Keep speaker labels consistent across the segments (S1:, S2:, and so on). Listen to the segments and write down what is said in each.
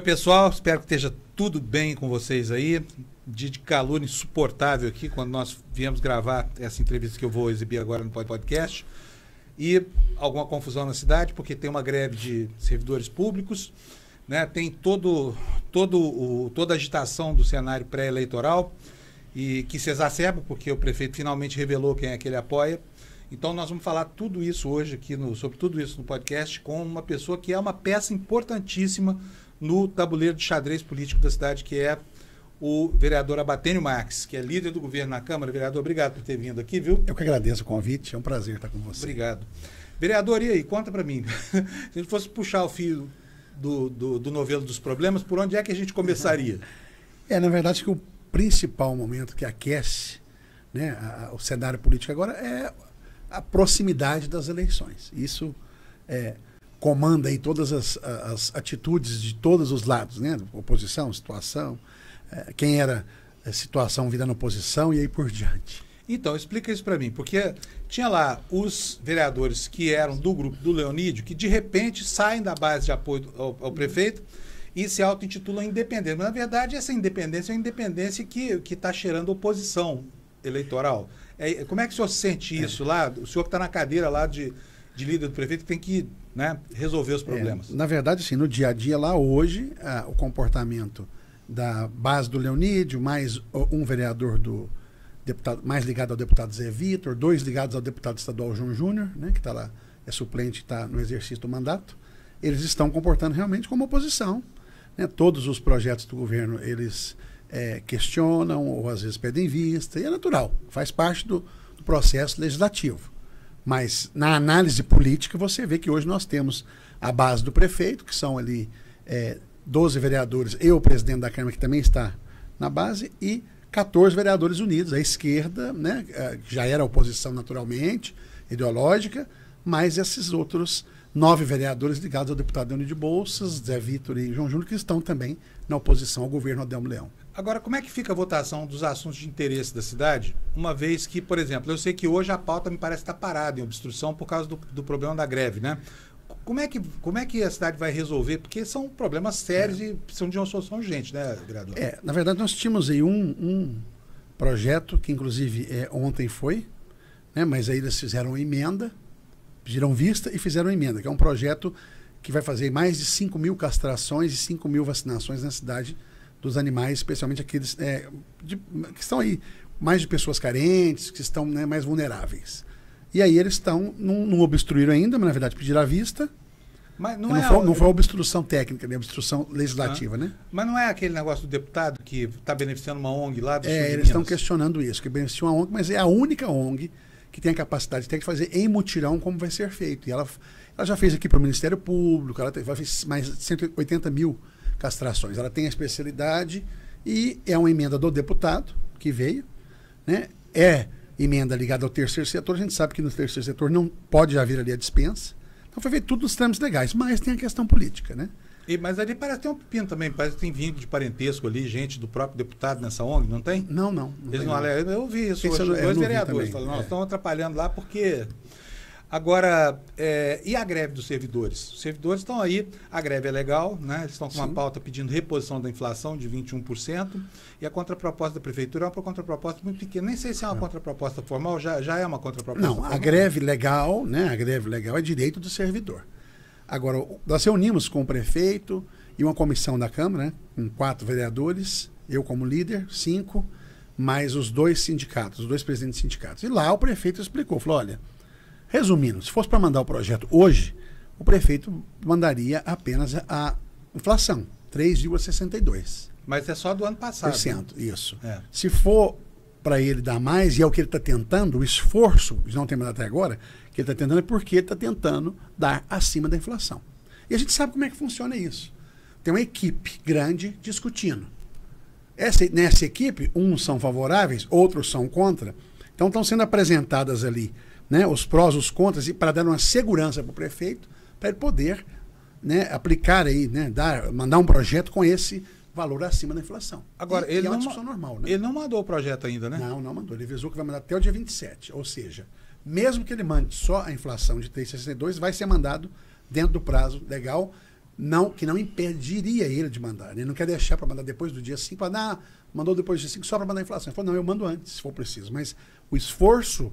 S1: pessoal, espero que esteja tudo bem com vocês aí. Dia de calor insuportável aqui, quando nós viemos gravar essa entrevista que eu vou exibir agora no podcast. E alguma confusão na cidade, porque tem uma greve de servidores públicos, né? Tem toda a agitação do cenário pré-eleitoral, e que se exacerba, porque o prefeito finalmente revelou quem é que ele apoia. Então nós vamos falar tudo isso hoje aqui, sobre tudo isso no podcast, com uma pessoa que é uma peça importantíssima no tabuleiro de xadrez político da cidade, que é o vereador Abatênio Marques, que é líder do governo na Câmara. Vereador, obrigado por ter vindo aqui, viu?
S2: Eu que agradeço o convite, é um prazer estar com você.
S1: Obrigado. Vereador, e aí, conta para mim, se a gente fosse puxar o fio do novelo dos problemas, por onde é que a gente começaria?
S2: Na verdade, que o principal momento que aquece, né, o cenário político agora é a proximidade das eleições. Isso comanda aí todas as atitudes de todos os lados, né? Oposição, situação, quem era situação virando oposição e aí por diante.
S1: Então, explica isso para mim, porque tinha lá os vereadores que eram do grupo do Leonídio, que de repente saem da base de apoio ao prefeito e se auto-intitulam independentes. Mas, na verdade, essa independência é uma independência que está cheirando oposição eleitoral. Como é que o senhor sente isso lá? O senhor que está na cadeira lá de líder do prefeito, que tem que, né, resolver os problemas.
S2: Na verdade, assim, no dia a dia lá hoje, o comportamento da base do Leonídio, mais um vereador do deputado, mais ligado ao deputado Zé Vitor, 2 ligados ao deputado estadual João Júnior, né, que está lá, é suplente, está no exercício do mandato, eles estão comportando realmente como oposição, né? Todos os projetos do governo, eles questionam ou às vezes pedem vista, e é natural, faz parte do processo legislativo. Mas na análise política você vê que hoje nós temos a base do prefeito, que são ali 12 vereadores, e o presidente da Câmara, que também está na base, e 14 vereadores unidos, a esquerda, né, que já era oposição naturalmente, ideológica, mas esses outros 9 vereadores ligados ao deputado Leonídio Bolsas, Zé Vitor e João Júnior, que estão também na oposição ao governo Adelmo Leão.
S1: Agora, como é que fica a votação dos assuntos de interesse da cidade, uma vez que, por exemplo, eu sei que hoje a pauta me parece estar parada em obstrução por causa do problema da greve, né? Como é que a cidade vai resolver? Porque são problemas sérios e precisam de uma solução urgente, né, vereador?
S2: Na verdade, nós tínhamos aí um projeto que, inclusive, ontem foi, né, mas aí eles fizeram uma emenda, pediram vista e fizeram uma emenda, que é um projeto que vai fazer mais de 5 mil castrações e 5 mil vacinações na cidade dos animais, especialmente aqueles que estão aí, mais de pessoas carentes, que estão, né, mais vulneráveis. E aí eles não obstruíram ainda, mas na verdade pediram a vista. Mas não foi obstrução técnica, né? Obstrução legislativa, né?
S1: Mas não é aquele negócio do deputado que está beneficiando uma ONG lá do sul de
S2: Minas? Eles estão questionando isso, que beneficia uma ONG, mas é a única ONG que tem a capacidade de fazer em mutirão como vai ser feito. E ela já fez aqui para o Ministério Público, ela fez mais de 180 mil castrações. Ela tem a especialidade e é uma emenda do deputado que veio, né? Emenda ligada ao terceiro setor. A gente sabe que no terceiro setor não pode haver ali a dispensa. Então foi feito tudo nos trâmites legais, mas tem a questão política, né?
S1: Mas ali parece que tem um pepino também, parece que tem vínculo de parentesco ali, gente do próprio deputado nessa ONG, não tem?
S2: Não.
S1: Eles não alegam. Eu vi isso hoje, 2 vereadores falando, nós estamos atrapalhando lá porque... Agora, e a greve dos servidores? Os servidores estão aí, a greve é legal, né? Eles estão com uma pauta pedindo reposição da inflação de 21%, e a contraproposta da prefeitura é uma contraproposta muito pequena. Nem sei se é uma contraproposta formal, já é uma contraproposta formal.
S2: A greve legal, né? A greve legal é direito do servidor. Agora, nós reunimos com o prefeito e uma comissão da Câmara, né, com 4 vereadores, eu como líder, 5, mais os 2 sindicatos, os 2 presidentes de sindicatos. E lá o prefeito explicou, falou, olha, resumindo, se fosse para mandar o projeto hoje, o prefeito mandaria apenas a inflação, 3,62%.
S1: Mas é só do ano passado.
S2: Isso. Se for para ele dar mais, e é o que ele está tentando, o esforço, não tem mandado até agora, que ele está tentando é porque ele está tentando dar acima da inflação. E a gente sabe como é que funciona isso. Tem uma equipe grande discutindo. Nessa equipe, uns são favoráveis, outros são contra. Então estão sendo apresentadas ali, né, os prós, os contras, e para dar uma segurança para o prefeito, para ele poder, né, aplicar aí, né, mandar um projeto com esse valor acima da inflação.
S1: Agora,
S2: ele é uma discussão normal, né?
S1: Ele não mandou o projeto ainda, né?
S2: Não mandou. Ele avisou que vai mandar até o dia 27. Ou seja, mesmo que ele mande só a inflação de 3,62, vai ser mandado dentro do prazo legal, que não impediria ele de mandar. Ele não quer deixar para mandar depois do dia 5, mandou depois do dia 5 só para mandar a inflação. Ele falou, não, eu mando antes, se for preciso. Mas o esforço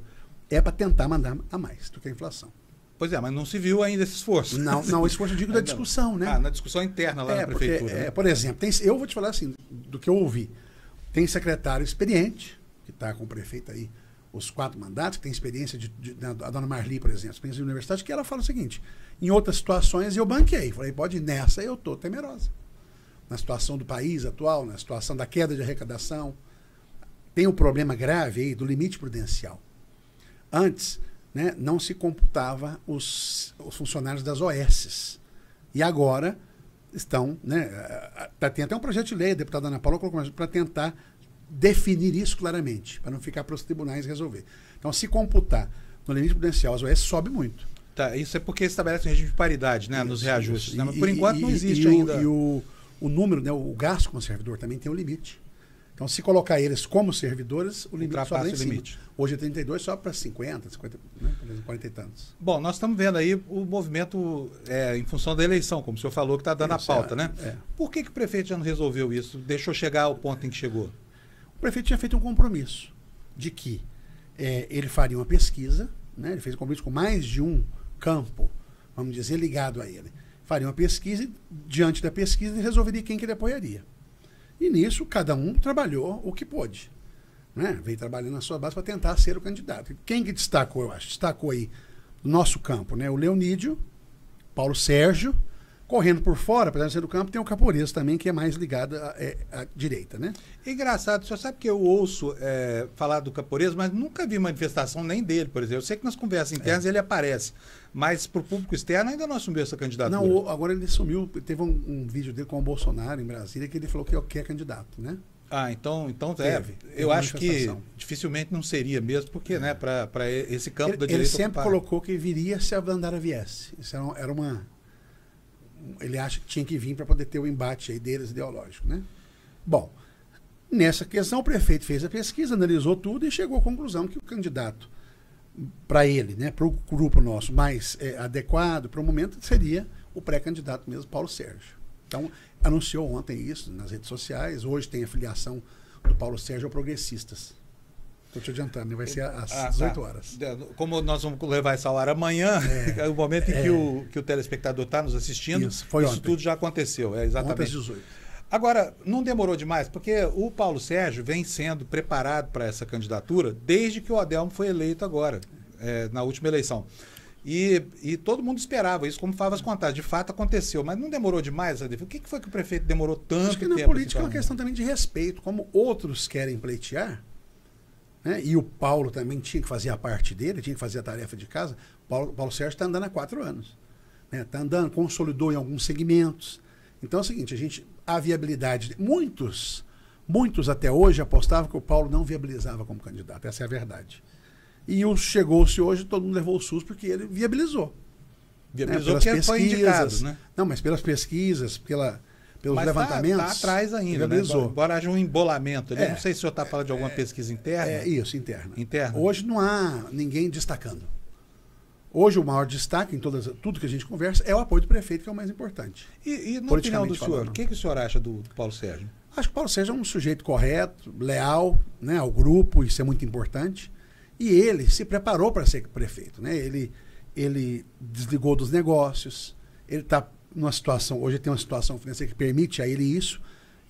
S2: é para tentar mandar a mais do que a inflação.
S1: Pois é, mas não se viu ainda esse esforço.
S2: Não, o esforço eu digo da discussão, né?
S1: Na discussão interna lá na prefeitura.
S2: Porque,
S1: né?
S2: Por exemplo, eu vou te falar assim, do que eu ouvi. Tem secretário experiente, que está com o prefeito aí, os 4 mandatos, que tem experiência a dona Marli, por exemplo, experiência de universidade, que ela fala o seguinte, em outras situações eu banquei. Falei, pode ir nessa, eu estou temerosa. Na situação do país atual, na situação da queda de arrecadação, tem um problema grave aí do limite prudencial. Antes, né, não se computava os funcionários das OS. E agora estão, né, tem até um projeto de lei, a deputada Ana Paula colocou para tentar definir isso claramente, para não ficar para os tribunais resolver. Então, se computar no limite prudencial, as OS sobe muito.
S1: Tá, isso é porque estabelece um regime de paridade, né,
S2: Isso,
S1: nos reajustes. Né? Mas
S2: E,
S1: por enquanto não existe
S2: e
S1: ainda.
S2: O número, né, o gasto com o servidor também tem um limite. Então, se colocar eles como servidores, o limite sobe lá em cima. Hoje é 32, sobe para 50, né, 40 e tantos.
S1: Bom, nós estamos vendo aí o movimento em função da eleição, como o senhor falou, que está dando a pauta, né? Por que o prefeito já não resolveu isso? Deixou chegar ao ponto em que chegou?
S2: O prefeito tinha feito um compromisso de que ele faria uma pesquisa, né? Ele fez um compromisso com mais de um campo, vamos dizer, ligado a ele. Faria uma pesquisa e, diante da pesquisa, ele resolveria quem que ele apoiaria. E nisso, cada um trabalhou o que pôde. Né? Veio trabalhando na sua base para tentar ser o candidato. Quem que destacou, eu acho? Destacou aí no nosso campo, né? O Leonídio, Paulo Sérgio, correndo por fora, apesar de ser do campo, tem o Caporeso também, que é mais ligado à direita, né?
S1: É engraçado, o senhor sabe que eu ouço falar do Caporeso, mas nunca vi manifestação nem dele, por exemplo. Eu sei que nas conversas internas ele aparece, mas para o público externo ainda não assumiu essa candidatura.
S2: Não, agora ele assumiu, teve um vídeo dele com o Bolsonaro em Brasília, que ele falou que é candidato, né?
S1: Ah, então eu acho que dificilmente não seria mesmo, porque né, para esse campo da direita...
S2: Ele sempre colocou que viria se a Vandara viesse. Isso era uma... Ele acha que tinha que vir para poder ter o embate aí deles ideológico, né? Bom, nessa questão o prefeito fez a pesquisa, analisou tudo e chegou à conclusão que o candidato para ele, né, para o grupo nosso mais adequado para o momento seria o pré-candidato mesmo, Paulo Sérgio. Então, anunciou ontem isso nas redes sociais, hoje tem a filiação do Paulo Sérgio ao Progressistas. Estou te adiantando, né? Vai ser às 18 horas.
S1: Como nós vamos levar essa hora amanhã, é o momento em que o telespectador está nos assistindo, isso tudo já aconteceu. Exatamente.
S2: Ontem às 18.
S1: Agora, não demorou demais, porque o Paulo Sérgio vem sendo preparado para essa candidatura desde que o Adelmo foi eleito agora, na última eleição. E todo mundo esperava isso, como favas contadas. De fato, aconteceu. Mas não demorou demais? O que foi que o prefeito demorou tanto tempo?
S2: Acho que na política é uma questão também de respeito. Como outros querem pleitear, né? E o Paulo também tinha que fazer a parte dele, tinha que fazer a tarefa de casa. Paulo Sérgio está andando há 4 anos. Está andando, consolidou em alguns segmentos. Então é o seguinte, a viabilidade... Muitos até hoje apostavam que o Paulo não viabilizava como candidato. Essa é a verdade. E chegou-se hoje, todo mundo levou o SUS porque ele viabilizou.
S1: Viabilizou porque ele foi indicado, né?
S2: Não, mas pelas pesquisas, pelos levantamentos...
S1: Está atrás ainda, né? Embora haja um embolamento. Não sei se o senhor está falando de alguma pesquisa interna.
S2: Isso, interna. Hoje não há ninguém destacando. Hoje o maior destaque em tudo que a gente conversa é o apoio do prefeito, que é o mais importante.
S1: E na opinião do senhor, o que o senhor acha do Paulo Sérgio?
S2: Acho que o Paulo Sérgio é um sujeito correto, leal, né, ao grupo, isso é muito importante. E ele se preparou para ser prefeito, né? Ele desligou dos negócios, ele está numa situação, hoje tem uma situação financeira que permite a ele isso,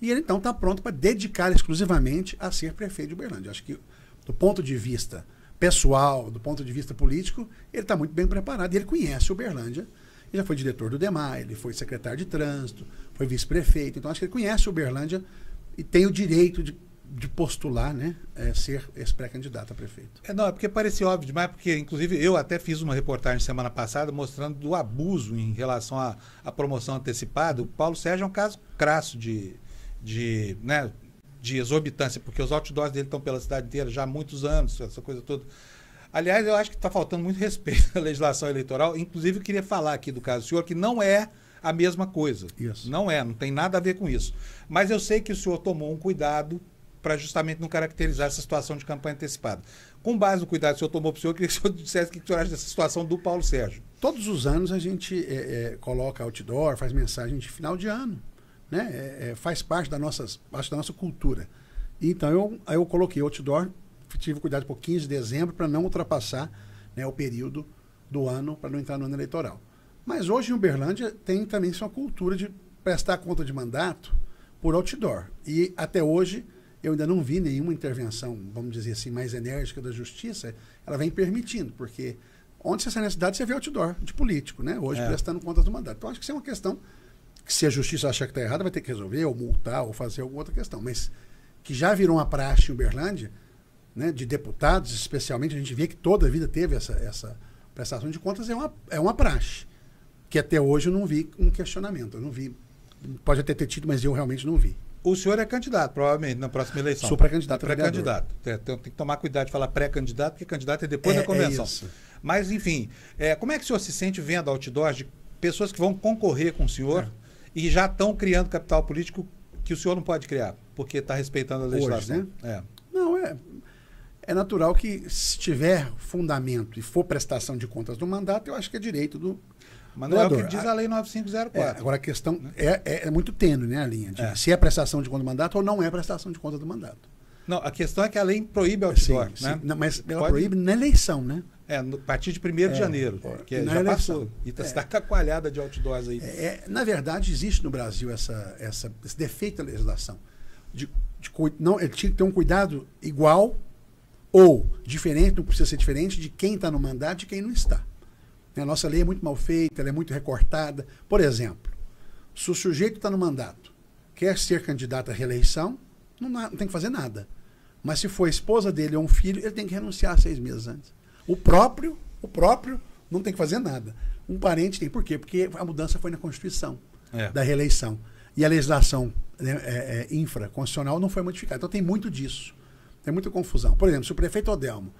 S2: e ele então está pronto para dedicar exclusivamente a ser prefeito de Uberlândia. Acho que do ponto de vista pessoal, do ponto de vista político, ele está muito bem preparado, e ele conhece Uberlândia, ele já foi diretor do DEMAI, ele foi secretário de trânsito, foi vice-prefeito, então acho que ele conhece Uberlândia e tem o direito de postular, né, ser esse pré-candidato a prefeito.
S1: É porque parecia óbvio demais, porque inclusive eu até fiz uma reportagem semana passada mostrando do abuso em relação à promoção antecipada. O Paulo Sérgio é um caso crasso de exorbitância, porque os outdoors dele estão pela cidade inteira já há muitos anos, essa coisa toda. Aliás, eu acho que está faltando muito respeito à legislação eleitoral. Inclusive, eu queria falar aqui do caso do senhor, que não é a mesma coisa.
S2: Isso.
S1: Não tem nada a ver com isso. Mas eu sei que o senhor tomou um cuidado para justamente não caracterizar essa situação de campanha antecipada. Com base no cuidado que o senhor tomou para o senhor, eu queria que o senhor dissesse o que o senhor acha dessa situação do Paulo Sérgio.
S2: Todos os anos a gente coloca outdoor, faz mensagem de final de ano, né? Faz parte da nossa cultura. Então eu coloquei outdoor, tive cuidado por 15 de dezembro para não ultrapassar, né, o período do ano, para não entrar no ano eleitoral. Mas hoje em Uberlândia tem também sua cultura de prestar conta de mandato por outdoor. E até hoje eu ainda não vi nenhuma intervenção, vamos dizer assim, mais enérgica da justiça. Ela vem permitindo, porque onde você sai na cidade, você vê outdoor de político, né? Hoje prestando contas do mandato. Então acho que isso é uma questão que, se a justiça achar que está errada, vai ter que resolver, ou multar, ou fazer alguma outra questão. Mas que já virou uma praxe em Uberlândia, né, de deputados, especialmente, a gente vê que toda a vida teve essa prestação de contas, é uma praxe. Que até hoje eu não vi um questionamento. Eu não vi. Pode até ter tido, mas eu realmente não vi.
S1: O senhor é candidato, provavelmente, na próxima eleição.
S2: Sou pré-candidato.
S1: Pré-candidato. Então, tem que tomar cuidado de falar pré-candidato, porque candidato é depois da convenção.
S2: Isso.
S1: Mas, enfim, como é que o senhor se sente vendo outdoors de pessoas que vão concorrer com o senhor e já estão criando capital político que o senhor não pode criar, porque está respeitando a legislação?
S2: Hoje, né? Não, é natural que, se tiver fundamento e for prestação de contas do mandato, eu acho que é direito do
S1: Mas não
S2: doador.
S1: é o que diz a lei 9504.
S2: Agora a questão é muito tênue, né, a linha de se é prestação de conta do mandato ou não é prestação de conta do mandato.
S1: Não, a questão é que a lei proíbe outdoor,
S2: sim,
S1: né?
S2: Sim. Não, mas ela proíbe na eleição, né?
S1: A partir de 1º de janeiro, que já passou. E está coalhada de outdoors aí.
S2: Na verdade, existe no Brasil esse defeito da legislação. Ele tinha que ter um cuidado igual ou diferente, não precisa ser diferente, de quem está no mandato e quem não está. A nossa lei é muito mal feita, ela é muito recortada. Por exemplo, se o sujeito está no mandato, quer ser candidato à reeleição, não tem que fazer nada. Mas se for a esposa dele ou um filho, ele tem que renunciar 6 meses antes. O próprio não tem que fazer nada. Um parente tem. Por quê? Porque a mudança foi na Constituição da reeleição. E a legislação infraconstitucional não foi modificada. Então tem muito disso. Tem muita confusão. Por exemplo, se o prefeito Odelmo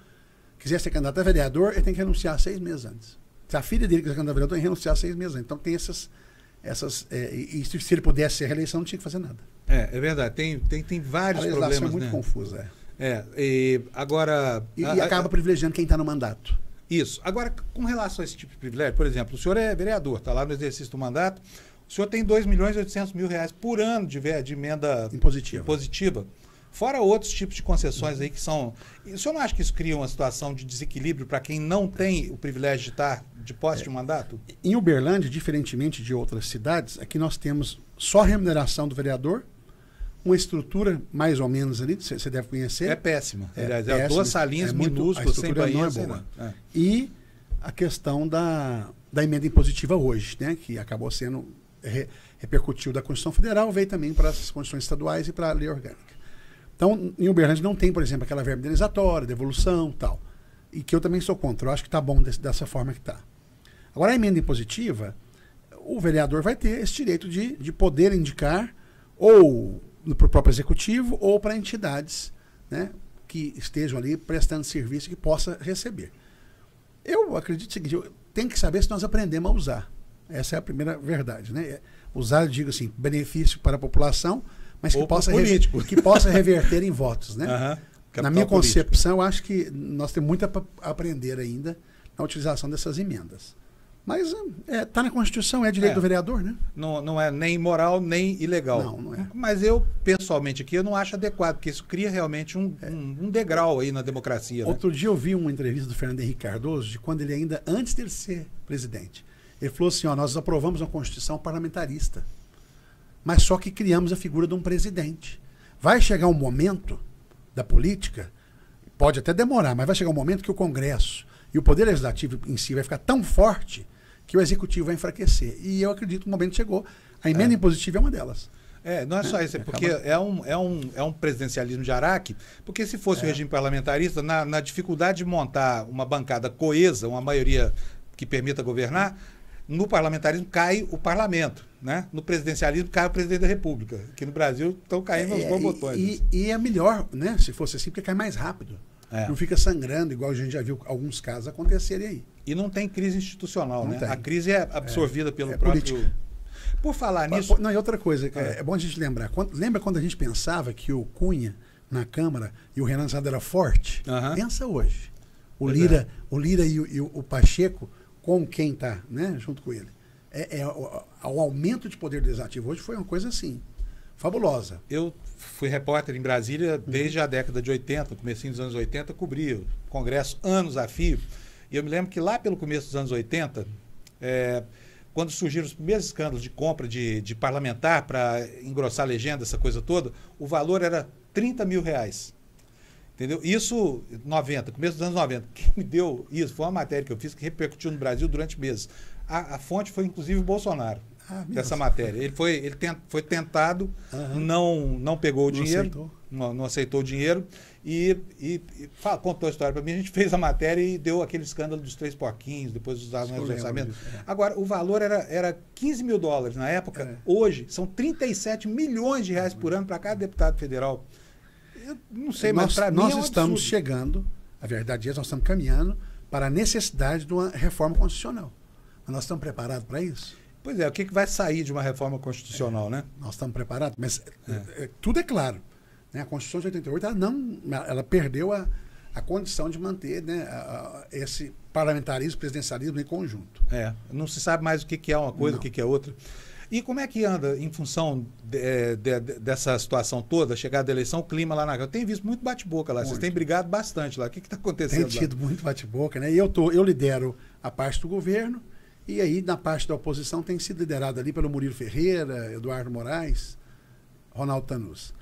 S2: quiser ser candidato a vereador, ele tem que renunciar 6 meses antes. Se a filha dele quiser ser candidato a vereador, tem que renunciar 6 meses antes. Então tem e se ele pudesse ser reeleição, não tinha que fazer nada.
S1: É verdade. Tem vários problemas. A
S2: legislação é muito confusa.
S1: Agora...
S2: E acaba privilegiando quem está no mandato.
S1: Isso. Agora, com relação a esse tipo de privilégio, por exemplo, o senhor é vereador, está lá no exercício do mandato, o senhor tem R$2.800.000 por ano de emenda impositiva, fora outros tipos de concessões aí que são... O senhor não acha que isso cria uma situação de desequilíbrio para quem não tem o privilégio de estar de posse de mandato? Em
S2: Uberlândia, diferentemente de outras cidades, aqui nós temos só remuneração do vereador, uma estrutura mais ou menos ali, você deve conhecer.
S1: É péssima. Aliás, é 2 salinhas minúsculas, sem banheiro, não é boa.
S2: E a questão da emenda impositiva hoje, né, que acabou sendo, repercutiu da Constituição Federal, veio também para as Constituições estaduais e para a lei orgânica. Então, em Uberlândia não tem, por exemplo, aquela verba indenizatória, devolução, tal. E que eu também sou contra. Eu acho que está bom dessa forma que está. Agora, a emenda impositiva, o vereador vai ter esse direito de poder indicar ou para o próprio executivo ou para entidades, né, que estejam ali prestando serviço que possa receber. Eu acredito o seguinte, tem que saber se nós aprendemos a usar. Essa é a primeira verdade. Né? Usar, eu digo assim, benefício para a população, mas que possa reverter em votos. Né? Na minha concepção, eu acho que nós temos muito a aprender ainda na utilização dessas emendas. Mas está na Constituição, é direito do vereador, né?
S1: Não é nem imoral, nem ilegal.
S2: Não é.
S1: Mas eu, pessoalmente, aqui, eu não acho adequado, porque isso cria realmente um degrau aí na democracia.
S2: Outro dia eu vi uma entrevista do Fernando Henrique Cardoso, de quando ele ainda, antes de ele ser presidente, ele falou assim, nós aprovamos uma Constituição parlamentarista, mas só que criamos a figura de um presidente. Vai chegar um momento da política, pode até demorar, mas vai chegar um momento que o Congresso e o Poder Legislativo em si vai ficar tão forte que o Executivo vai enfraquecer. E eu acredito que o momento chegou. A emenda impositiva é uma delas.
S1: Não é só isso, porque é um presidencialismo de Araque, porque se fosse o regime parlamentarista, na dificuldade de montar uma bancada coesa, uma maioria que permita governar, no parlamentarismo cai o parlamento, né? No presidencialismo cai o presidente da República. Aqui no Brasil estão caindo os borbotões.
S2: E é melhor, né? Se fosse assim, porque cai mais rápido. Não fica sangrando, igual a gente já viu alguns casos acontecerem aí.
S1: E não tem crise institucional,
S2: não
S1: né?
S2: Tem.
S1: A crise é absorvida pelo próprio...
S2: Política.
S1: Por falar nisso...
S2: Não, e outra coisa, é bom a gente lembrar. Lembra quando a gente pensava que o Cunha na Câmara e o Renan Sado era forte, pensa hoje. O Lira e o Pacheco com quem está, né, junto com ele. O aumento de poder legislativo hoje foi uma coisa assim, fabulosa.
S1: Eu fui repórter em Brasília desde a década de 80, comecinho dos anos 80, cobri o Congresso anos a fio. E eu me lembro que lá pelo começo dos anos 80, quando surgiram os primeiros escândalos de compra de parlamentar para engrossar a legenda, essa coisa toda, o valor era R$30 mil. Entendeu? Isso, começo dos anos 90. Quem me deu isso foi uma matéria que eu fiz que repercutiu no Brasil durante meses. A fonte foi, inclusive, o Bolsonaro, dessa matéria. Ele foi tentado, não pegou o dinheiro, não aceitou o dinheiro e contou a história para mim. A gente fez a matéria e deu aquele escândalo dos 3 porquinhos, depois dos orçamentos. Agora, o valor era $15 mil na época. Hoje, são R$37 milhões por ano para cada deputado federal. Eu não sei, mas para mim
S2: nós estamos chegando, a verdade é que nós estamos caminhando para a necessidade de uma reforma constitucional. Mas nós estamos preparados para isso?
S1: Pois é, o que vai sair de uma reforma constitucional, né?
S2: Nós estamos preparados, mas tudo é claro. Né? A Constituição de 88 ela perdeu a condição de manter, né, esse parlamentarismo, presidencialismo em conjunto.
S1: Não se sabe mais o que é uma coisa, o que é outra. E como é que anda, em função dessa situação toda, chegada da eleição, o clima lá na Câmara? Eu tenho visto muito bate-boca lá, vocês têm brigado bastante lá. O que está acontecendo lá?
S2: Tem tido muito bate-boca, né? E eu lidero a parte do governo, e aí na parte da oposição tem sido liderado ali pelo Murilo Ferreira, Eduardo Moraes, Ronaldo Tanus.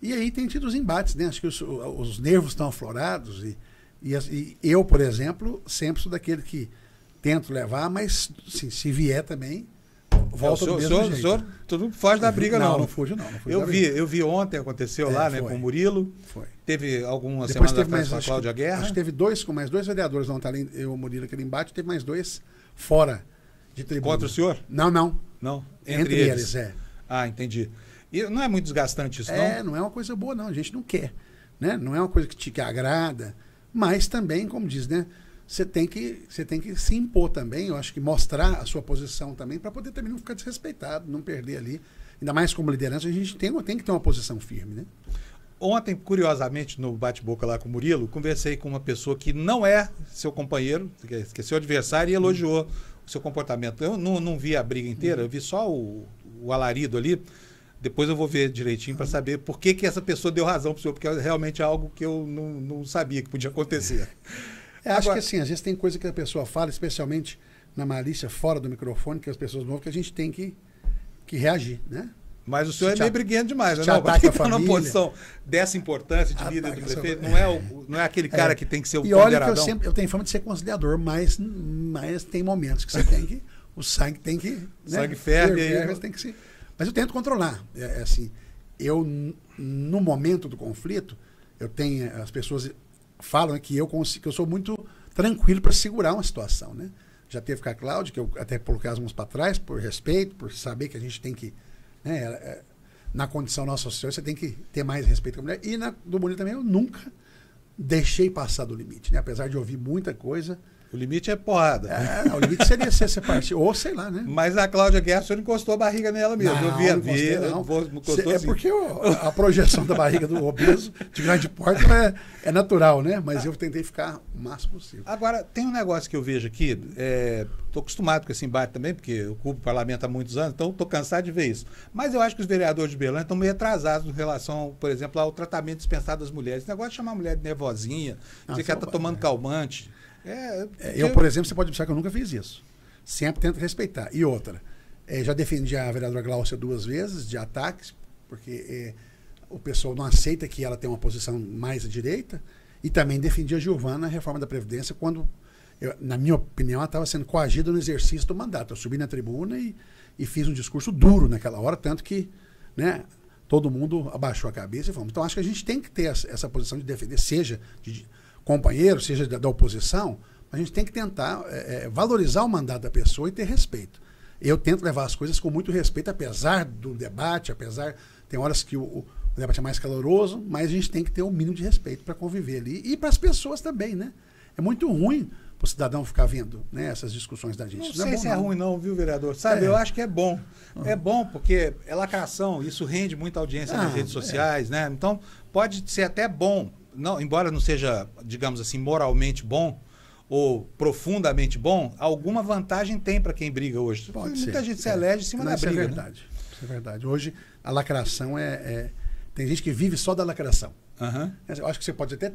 S2: E aí tem tido os embates, né? Acho que os nervos estão aflorados, e eu, por exemplo, sempre sou daquele que tento levar, mas assim, se vier também... Volta do mesmo jeito. O senhor não foge da briga, não.
S1: Não fujo, não. Eu vi ontem, aconteceu lá, né, com o Murilo.
S2: Foi.
S1: Teve algumas semanas atrás com a Cláudia Guerra.
S2: Acho que teve mais dois vereadores ontem, além eu e o Murilo, aquele embate, teve mais 2 fora de tribuna.
S1: Contra o senhor?
S2: Não.
S1: Entre eles, entendi. E não é muito desgastante isso, não?
S2: Não é uma coisa boa, não. A gente não quer. Né? Não é uma coisa que te agrada, mas também, como diz, né? Você tem que se impor também, eu acho que mostrar a sua posição também, para poder também não ficar desrespeitado, não perder ali. Ainda mais como liderança, a gente tem que ter uma posição firme, né?
S1: Ontem, curiosamente, no bate-boca lá com o Murilo, conversei com uma pessoa que não é seu companheiro, que é seu adversário, e elogiou o seu comportamento. Eu não vi a briga inteira, eu vi só o alarido ali. Depois eu vou ver direitinho para saber por que essa pessoa deu razão para o senhor, porque é realmente algo que eu não sabia que podia acontecer.
S2: Acho que assim, às vezes tem coisa que a pessoa fala, especialmente na malícia fora do microfone, que as pessoas não, que a gente tem que reagir, né?
S1: Mas o senhor é meio briguento demais, né?
S2: Porque
S1: está numa posição dessa importância de líder do prefeito, não é aquele cara que tem que ser o
S2: ponderadão. E olha que eu tenho fama de ser conciliador, mas tem momentos que você tem que... O sangue tem que...
S1: O sangue ferve aí.
S2: Tem que se... Mas eu tento controlar. Assim, no momento do conflito, as pessoas... falam que eu sou muito tranquilo para segurar uma situação, né? Já teve com a Cláudia, que eu até coloquei as mãos para trás, por respeito, por saber que a gente tem que, né, na condição nossa social, você tem que ter mais respeito com a mulher. E do Murilo também eu nunca deixei passar do limite, né? Apesar de ouvir muita coisa.
S1: O limite é porrada.
S2: O limite seria ser partido, ou sei lá, né?
S1: Mas a Cláudia Guerra, o senhor encostou a barriga nela mesmo. Eu vi a ver.
S2: Assim. Porque a projeção da barriga do obeso de grande porte é natural, né? Mas eu tentei ficar o máximo possível.
S1: Agora, tem um negócio que eu vejo aqui, estou acostumado com esse embate também, porque eu cubro o parlamento há muitos anos, então estou cansado de ver isso. Mas eu acho que os vereadores de Berlândia estão meio atrasados em relação, por exemplo, ao tratamento dispensado das mulheres. Esse negócio de chamar a mulher de nervosinha, dizer que ela está tomando calmante.
S2: Eu, por exemplo, você pode pensar que eu nunca fiz isso. Sempre tento respeitar. E outra, já defendi a vereadora Gláucia 2 vezes de ataques, porque o pessoal não aceita que ela tenha uma posição mais à direita, e também defendi a Giovana na reforma da Previdência, quando, na minha opinião, ela estava sendo coagida no exercício do mandato. Eu subi na tribuna e fiz um discurso duro naquela hora, tanto que, né, todo mundo abaixou a cabeça e falou. Então, acho que a gente tem que ter essa posição de defender, seja de companheiro, seja da oposição, a gente tem que tentar valorizar o mandato da pessoa e ter respeito. Eu tento levar as coisas com muito respeito, apesar do debate, tem horas que o debate é mais caloroso, mas a gente tem que ter um mínimo de respeito para conviver ali e para as pessoas também, né? É muito ruim o cidadão ficar vendo, né, essas discussões da gente.
S1: Não
S2: Não
S1: sei
S2: é bom,
S1: se é
S2: não.
S1: ruim não, viu, vereador? Sabe, eu acho que é bom. É bom porque é lacração, isso rende muita audiência nas redes sociais, né? Então, pode ser até bom, não, embora não seja, digamos assim, moralmente bom ou profundamente bom, alguma vantagem tem para quem briga hoje. Muita gente se elege em cima da briga.
S2: Isso é verdade. Né? Isso é verdade. Hoje, a lacração tem gente que vive só da lacração. Eu acho que você pode até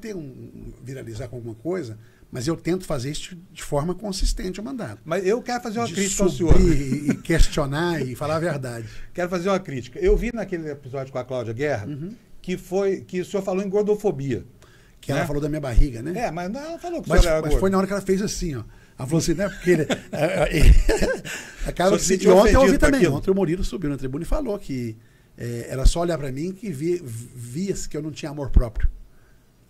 S2: viralizar com alguma coisa, mas eu tento fazer isso de forma consistente o mandato.
S1: Mas eu quero fazer uma crítica ao senhor.
S2: E questionar e falar a verdade.
S1: Quero fazer uma crítica. Eu vi naquele episódio com a Cláudia Guerra que o senhor falou em gordofobia.
S2: Que ela falou da minha barriga, né?
S1: Mas ela falou que o senhor era gordo.
S2: Mas foi na hora que ela fez assim, ó. Ela falou assim, né? Porque acaba que, e ontem eu ouvi também. Ontem o Murilo subiu na tribuna e falou que era só olhar para mim que via que eu não tinha amor próprio.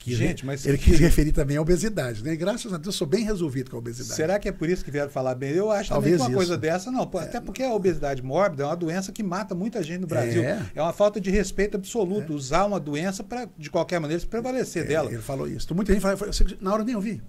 S1: Gente, mas
S2: ele quis referir também à obesidade, né? Graças a Deus eu sou bem resolvido com a obesidade.
S1: Será que é por isso que vieram falar bem? Eu acho
S2: Talvez
S1: também que uma
S2: isso.
S1: coisa dessa, não. Até porque a obesidade mórbida é uma doença que mata muita gente no Brasil. É uma falta de respeito absoluto usar uma doença para, de qualquer maneira, se prevalecer dela.
S2: Ele falou isso. Muita gente fala, na hora eu nem ouvi.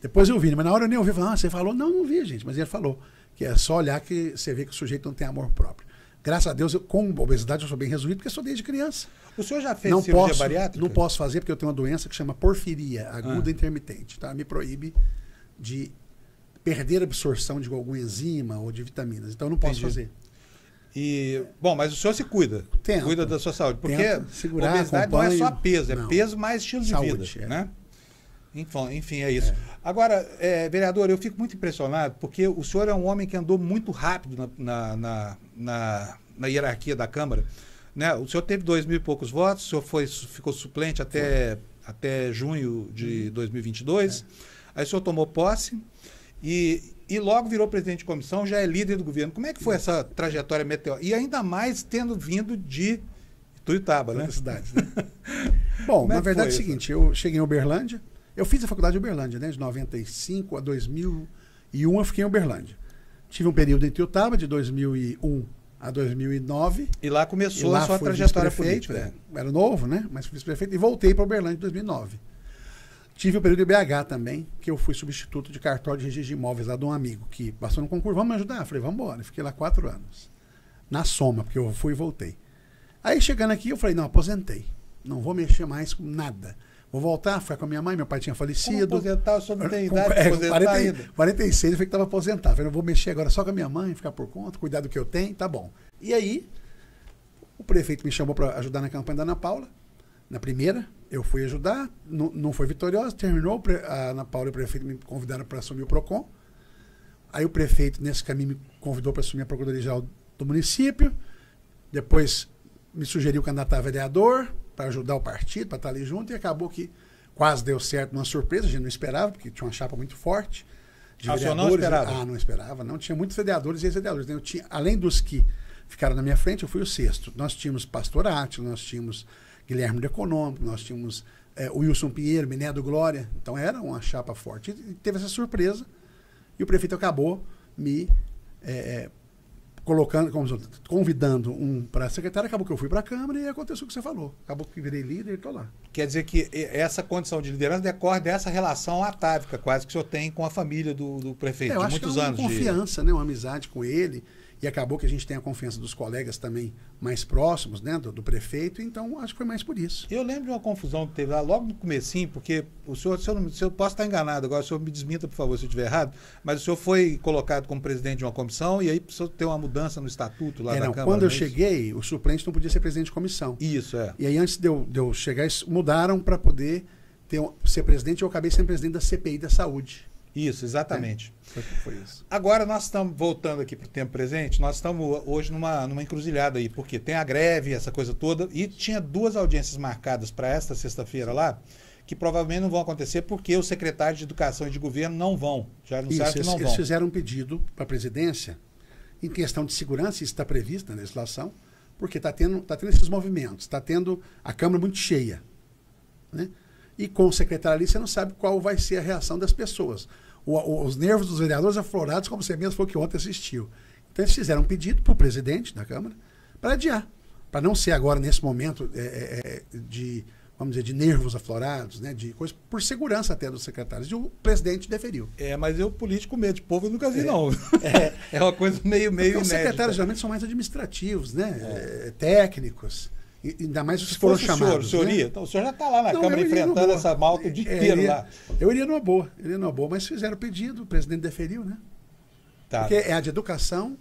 S2: Depois eu vi, mas na hora eu nem ouvi. Falei, você falou? Não vi, gente. Mas ele falou que é só olhar que você vê que o sujeito não tem amor próprio. Graças a Deus, com obesidade eu sou bem resolvido, porque eu sou desde criança.
S1: O senhor já fez cirurgia bariátrica?
S2: Não posso fazer, porque eu tenho uma doença que chama porfiria aguda intermitente. Tá? Me proíbe de perder a absorção de alguma enzima ou de vitaminas. Então eu não posso fazer.
S1: Bom, mas o senhor se cuida. Cuida da sua saúde. Porque
S2: segurar,
S1: obesidade não é só peso, é peso mais estilo de
S2: saúde,
S1: vida. Né? Enfim, é isso. Agora, vereador, eu fico muito impressionado, porque o senhor é um homem que andou muito rápido na hierarquia da Câmara. Né? O senhor teve 2.000 e poucos votos, o senhor ficou suplente até junho de 2022. Aí o senhor tomou posse e logo virou presidente de comissão, já é líder do governo. Como é que foi essa trajetória meteórica? E ainda mais tendo vindo de Ituiutaba, né?
S2: Cidades, né? Bom, na verdade é o seguinte, eu cheguei em Uberlândia, eu fiz a faculdade de Uberlândia, né? De 95 a 2001 eu fiquei em Uberlândia. Tive um período em Ituiutaba, de 2001 a 2009.
S1: E lá começou a sua trajetória política.
S2: Era novo, né? Mas fui vice-prefeito e voltei para Uberlândia em 2009. Tive o período de BH também, que eu fui substituto de cartório de registro de imóveis lá de um amigo que passou no concurso. Vamos me ajudar? Eu falei, vamos embora. Fiquei lá 4 anos. Na soma, porque eu fui e voltei. Aí chegando aqui, eu falei, não, aposentei. Não vou mexer mais com nada. Vou voltar, ficar com a minha mãe, meu pai tinha falecido.
S1: Como aposentar, o senhor não tem idade para aposentar ainda.
S2: 46, eu falei que estava aposentado. Eu falei, não vou mexer agora só com a minha mãe, ficar por conta, cuidar do que eu tenho, tá bom. E aí, o prefeito me chamou para ajudar na campanha da Ana Paula. Na primeira, eu fui ajudar, não foi vitoriosa, terminou, a Ana Paula e o prefeito me convidaram para assumir o PROCON. Aí o prefeito, nesse caminho, me convidou para assumir a Procuradoria-Geral do município. Depois me sugeriu candidatar a vereador, para ajudar o partido, para estar ali junto, e acabou que quase deu certo numa surpresa, a gente não esperava, porque tinha uma chapa muito forte. De vereadores.
S1: Não esperava?
S2: Não esperava, não. Tinha muitos vereadores e ex-vereadores. Além dos que ficaram na minha frente, eu fui o 6º. Nós tínhamos Pastor Átila, nós tínhamos Guilherme do Econômico, nós tínhamos o Wilson Pinheiro, Miné do Glória. Então era uma chapa forte. E teve essa surpresa, e o prefeito acabou me convidando para secretário, acabou que eu fui para a Câmara e aconteceu o que você falou. Acabou que virei líder e estou lá.
S1: Quer dizer que essa condição de liderança decorre dessa relação atávica quase que o senhor tem com a família do prefeito, de muitos anos.
S2: Uma confiança, né? Uma amizade com ele. E acabou que a gente tem a confiança dos colegas também mais próximos, né, do prefeito, então acho que foi mais por isso.
S1: Eu lembro de uma confusão que teve lá logo no comecinho, porque o senhor, se eu posso estar enganado agora, o senhor me desminta, por favor, se eu estiver errado, mas o senhor foi colocado como presidente de uma comissão e aí precisou ter uma mudança no estatuto lá da Câmara.
S2: Quando eu cheguei, o suplente não podia ser presidente de comissão.
S1: Isso, é.
S2: E aí antes de eu chegar, mudaram para poder ser presidente, eu acabei sendo presidente da CPI da Saúde.
S1: Isso, exatamente.
S2: Foi isso.
S1: Agora nós estamos voltando aqui para o tempo presente, nós estamos hoje numa encruzilhada aí, porque tem a greve, essa coisa toda, e tinha 2 audiências marcadas para esta sexta-feira lá, que provavelmente não vão acontecer porque os secretários de Educação e de Governo não vão, já anunciaram que não vão.
S2: Eles fizeram um pedido para a presidência, em questão de segurança, isso está previsto na legislação, porque está tendo esses movimentos, está tendo a Câmara muito cheia, né? E com o secretário ali, você não sabe qual vai ser a reação das pessoas. Os nervos dos vereadores aflorados, como você mesmo falou que ontem assistiu. Então, eles fizeram um pedido para o presidente da Câmara para adiar. Para não ser agora, nesse momento de vamos dizer, de nervos aflorados, né, de coisa, por segurança até dos secretários. E o presidente deferiu.
S1: Mas eu, político, medo de povo, eu nunca vi, não. É uma coisa meio inédita.
S2: Os secretários geralmente são mais administrativos, né? Técnicos. Ainda mais os que foram chamados.
S1: O senhor iria? Então, o senhor já está lá na Câmara enfrentando essa malta o dia inteiro lá.
S2: Eu iria numa boa, mas fizeram o pedido, o presidente deferiu, né? Tá. Porque é a de educação,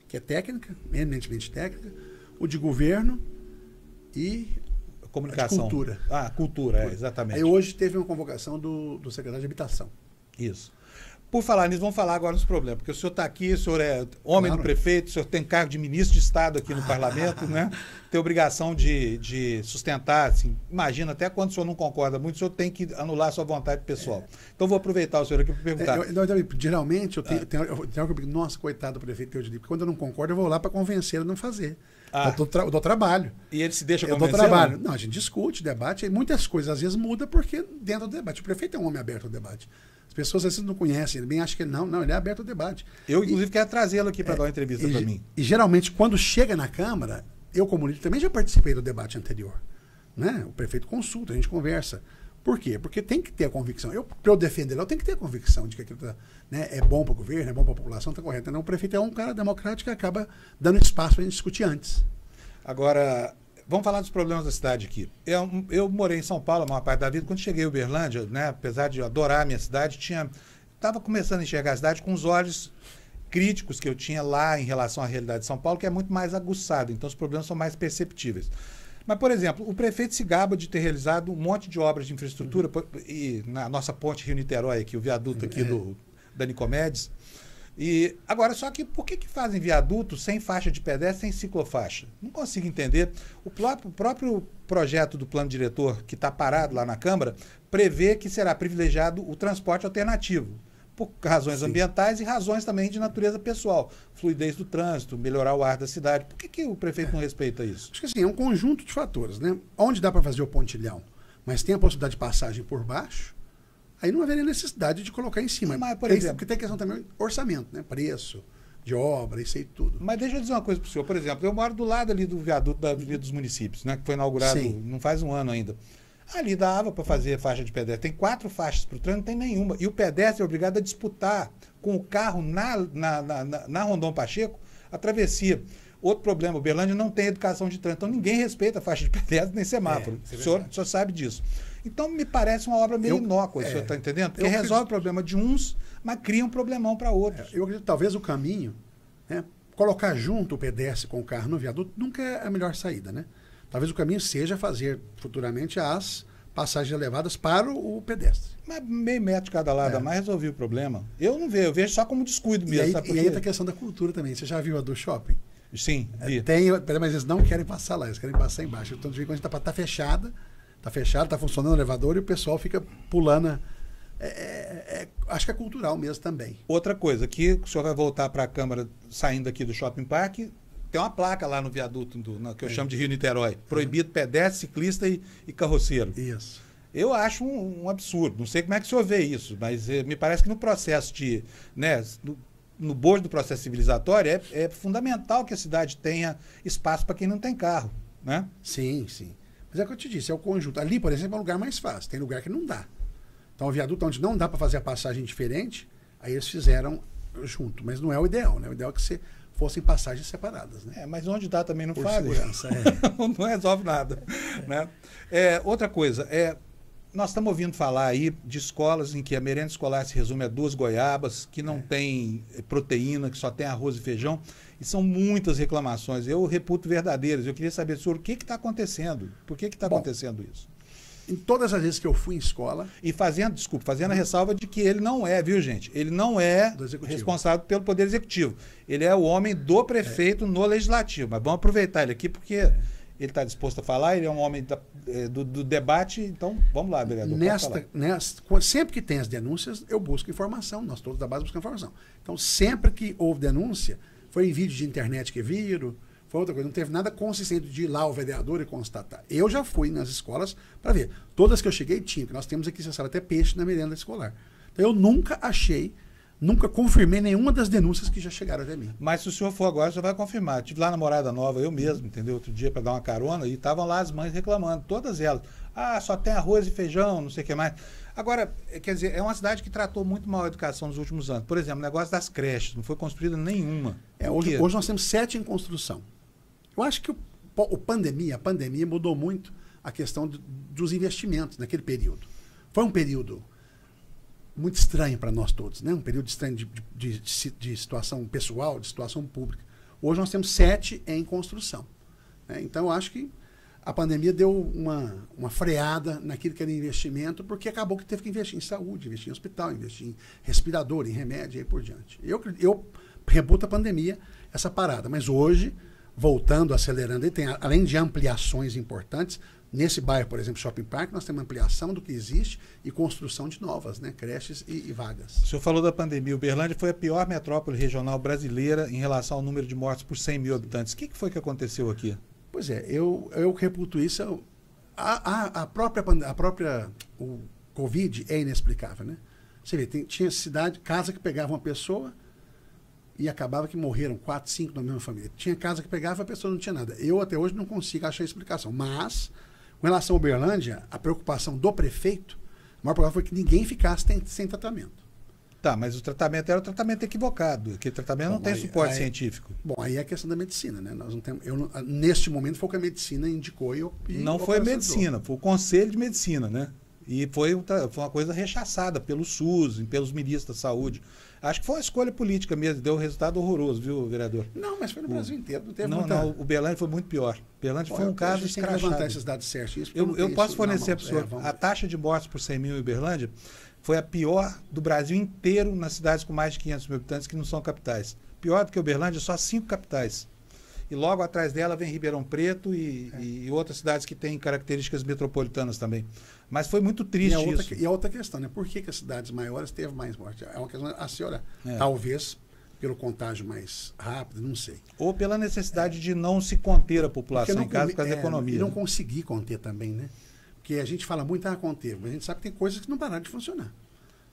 S2: que é técnica, eminentemente técnica, o de governo e
S1: comunicação.
S2: Cultura.
S1: Cultura, exatamente.
S2: Aí hoje teve uma convocação do secretário de Habitação.
S1: Isso. Por falar nisso, vamos falar agora dos problemas, porque o senhor está aqui, o senhor é homem do prefeito, o senhor tem cargo de ministro de Estado aqui no parlamento, né? Tem obrigação de sustentar, assim, imagina, até quando o senhor não concorda muito, o senhor tem que anular a sua vontade pessoal. Então vou aproveitar o senhor aqui para perguntar.
S2: Geralmente eu tenho que nossa, coitado do prefeito Teodilio, porque quando eu não concordo eu vou lá para convencer a não fazer. Eu dou trabalho.
S1: E ele se deixa convencer?
S2: Eu dou trabalho. Não, a gente discute, debate, e muitas coisas às vezes mudam porque dentro do debate. O prefeito é um homem aberto ao debate. As pessoas às vezes não conhecem, ele bem acha que ele não, ele é aberto ao debate. Eu, inclusive, quero trazê-lo aqui para dar uma entrevista para mim. E geralmente, quando chega na Câmara, eu, como líder, também já participei do debate anterior. Né? O prefeito consulta, a gente conversa. Por quê? Porque tem que ter a convicção. Para eu defender ele, eu tenho que ter a convicção de que aquilo é bom para o governo, é bom para a população, está correto. Não, o prefeito é um cara democrático que acaba dando espaço para a gente discutir antes. Agora, vamos falar dos problemas da cidade aqui. Eu morei em São Paulo a maior parte da vida. Quando cheguei em Uberlândia, né, apesar de adorar a minha cidade, estava começando a enxergar a cidade com os olhos críticos que eu tinha lá em relação à realidade de São Paulo, que é muito mais aguçado. Então, os problemas são mais perceptíveis. Mas, por exemplo, o prefeito se gaba de ter realizado um monte de obras de infraestrutura, e na nossa ponte Rio-Niterói, aqui, o viaduto aqui da Nicomedes. E agora, só que por que fazem viaduto sem faixa de pedestre, sem ciclofaixa? Não consigo entender. O próprio projeto do plano diretor, que está parado lá na Câmara, prevê que será privilegiado o transporte alternativo, por razões ambientais e razões também de natureza pessoal. Fluidez do trânsito, melhorar o ar da cidade. Por que o prefeito não respeita isso? Acho que assim, é um conjunto de fatores, né? Onde dá para fazer o pontilhão, mas tem a possibilidade de passagem por baixo, aí não haveria necessidade de colocar em cima. Mas, por exemplo, porque tem questão também orçamento, né? Preço de obra, isso aí tudo. Mas deixa eu dizer uma coisa para o senhor. Por exemplo, eu moro do lado ali do viaduto da Avenida dos Municípios, né? Que foi inaugurado não faz um ano ainda. Ali dava para fazer faixa de pedestre. Tem 4 faixas para o trânsito, não tem nenhuma. E o pedestre é obrigado a disputar com o carro na Rondon Pacheco a travessia. Outro problema, o Uberlândia não tem educação de trânsito, então ninguém respeita a faixa de pedestre nem semáforo. O senhor sabe disso. Então me parece uma obra meio inócua, o senhor está entendendo? Porque resolve o problema de uns, mas cria um problemão para outros. Eu acredito que talvez o caminho, né, colocar junto o pedestre com o carro no viaduto nunca é a melhor saída, né? Talvez o caminho seja fazer futuramente as passagens elevadas para o pedestre. Mas meio metro de cada lado a mais resolveu o problema. Eu não vejo, eu vejo só como descuido mesmo. E aí tem a questão da cultura também. Você já viu a do shopping? Sim, vi. Mas eles não querem passar lá, eles querem passar embaixo. Então, quando está fechada, está funcionando o elevador e o pessoal fica pulando. Acho que é cultural mesmo também. Outra coisa, que o senhor vai voltar para a Câmara saindo aqui do Shopping Park, tem uma placa lá no viaduto, que eu chamo de Rio-Niterói. Proibido pedestre, ciclista e carroceiro. Isso. Eu acho um absurdo. Não sei como é que o senhor vê isso, mas me parece que no processo de... Né, no bojo do processo civilizatório, é fundamental que a cidade tenha espaço para quem não tem carro. Né? Sim, sim. Mas é o que eu te disse, é o conjunto. Ali, por exemplo, é um lugar mais fácil. Tem lugar que não dá. Então, o viaduto onde não dá para fazer a passagem diferente, aí eles fizeram junto. Mas não é o ideal, né? O ideal é que fossem passagens separadas. Né? Mas onde dá também não faz. Não resolve nada. Né? Outra coisa, nós estamos ouvindo falar aí de escolas em que a merenda escolar se resume a 2 goiabas, que não tem proteína, que só tem arroz e feijão. E são muitas reclamações. Eu reputo verdadeiras. Eu queria saber sobre o que está acontecendo. Por que está acontecendo isso? Em todas as vezes que eu fui em escola... E fazendo a ressalva de que ele não é, viu, gente? Ele não é responsável pelo Poder Executivo. Ele é o homem do prefeito no Legislativo. Mas vamos aproveitar ele aqui, porque ele está disposto a falar, ele é um homem do debate. Então, vamos lá, vereador. Sempre que tem as denúncias, eu busco informação. Nós todos da base buscamos informação. Então, sempre que houve denúncia, foi em vídeo de internet que viram, foi outra coisa, não teve nada consistente de ir lá ao vereador e constatar. Eu já fui nas escolas para ver. Todas que eu cheguei tinha, que nós temos aqui, você sabe, até peixe na merenda escolar. Então eu nunca achei Nunca confirmei nenhuma das denúncias que já chegaram até mim.
S1: Mas se o senhor for agora, você vai confirmar. Tive lá na Morada Nova, eu mesmo, entendeu? Outro dia para dar uma carona e estavam lá as mães reclamando, todas elas. Ah, só tem arroz e feijão, não sei o que mais. Agora, quer dizer, é uma cidade que tratou muito mal a educação nos últimos anos. Por exemplo, o negócio das creches, não foi construída nenhuma.
S2: Hoje nós temos 7 em construção. Eu acho que a pandemia mudou muito a questão dos investimentos naquele período. Foi um período muito estranho para nós todos, né? Um período estranho de situação pessoal, de situação pública. Hoje nós temos 7 em construção, né? Então eu acho que a pandemia deu uma freada naquilo que era investimento, porque acabou que teve que investir em saúde, investir em hospital, investir em respirador, em remédio e aí por diante. Eu rebuto a pandemia, essa parada, mas hoje, voltando, acelerando, e tem, além de ampliações importantes, nesse bairro, por exemplo, Shopping Park, nós temos ampliação do que existe e construção de novas, né, creches e vagas.
S1: O senhor falou da pandemia. Uberlândia foi a pior metrópole regional brasileira em relação ao número de mortes por 100 mil habitantes. O que foi que aconteceu aqui?
S2: Pois é, eu reputo isso. O Covid é inexplicável, né? Você vê, tinha cidade, casa que pegava uma pessoa e acabava que morreram 4, 5 na mesma família. Tinha casa que pegava e a pessoa não tinha nada. Eu até hoje não consigo achar explicação. Mas, com relação a Uberlândia, a preocupação do prefeito, a maior preocupação foi que ninguém ficasse sem tratamento.
S1: Tá, mas o tratamento era o tratamento equivocado, que o tratamento não tem suporte científico.
S2: Bom, aí é a questão da medicina, né? Nós não temos, neste momento foi o que a medicina indicou
S1: não foi a medicina, foi o Conselho de Medicina, né? E foi uma coisa rechaçada pelo SUS, pelos ministros da saúde. Acho que foi uma escolha política mesmo, deu um resultado horroroso, viu, vereador?
S2: Não, mas foi no Brasil inteiro. Não teve
S1: não, o Uberlândia foi muito pior. O Uberlândia foi um caso escrachado.
S2: Tem que levantar esses dados certos.
S1: Eu posso fornecer para o senhor, a taxa de mortes por 100 mil em Uberlândia foi a pior do Brasil inteiro nas cidades com mais de 500 mil habitantes que não são capitais. Pior do que Uberlândia, só 5 capitais. E logo atrás dela vem Ribeirão Preto e outras cidades que têm características metropolitanas também. Mas foi muito triste isso.
S2: E a outra questão, né? Por que as cidades maiores teve mais morte? É uma questão a senhora, talvez pelo contágio mais rápido, não sei.
S1: Ou pela necessidade de não se conter a população em casa por causa da economia.
S2: E não conseguir conter também, né? Porque a gente fala muito conter, mas a gente sabe que tem coisas que não pararam de funcionar,